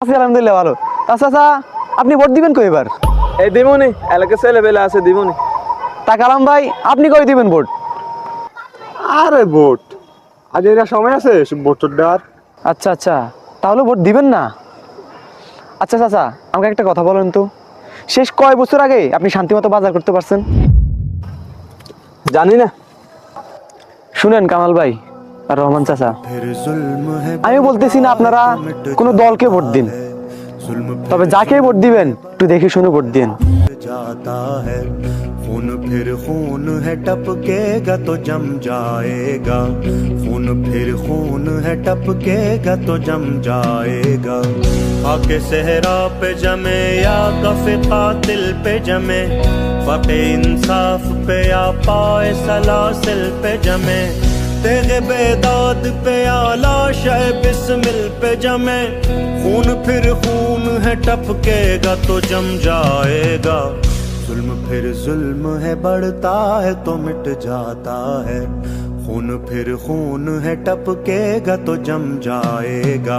আছি আলহামদুলিল্লাহ ভালো। চাচা আপনি ভোট দিবেন কই এবার? এই দিমুনি এলাকা ছেলে বেলা আছে দিমুনি। তা কালাম ভাই আপনি কই দিবেন ভোট? আরে ভোট আজ এরা সময় আছে ভোট দেওয়ার। আচ্ছা আচ্ছা, তাহলে ভোট দিবেন না? আচ্ছা চাচা আমাকে একটা কথা বলেন তো, শেষ কয় বছর আগে আপনি শান্তিমতো বাজার করতে পারছেন? জানি না। শুনেন কামাল ভাই আর রহমান চাচা, আমি বলতেছি না আপনারা কোনো দলকে ভোট দিন, তবে যাকে ভোট দিবেন একটু দেখে শুনে ভোট দিন। जाता है खून फिर खून है टपकेगा तो जम जाएगा, खून फिर खून है टपकेगा तो जम जाएगा। खाके सहरा पे जमे या कफे कातिल पे जमे, फके इंसाफ पे या पाए सलासिल पे जमे, तेगे बेदाद पे या लाशे बिस्मिल पे जमे, खून फिर खून है टपकेगा तो जम जाएगा। जुल्म फिर जुल्म है बढ़ता है तो मिट जाता है, खून फिर खून है टपकेगा तो जम जाएगा।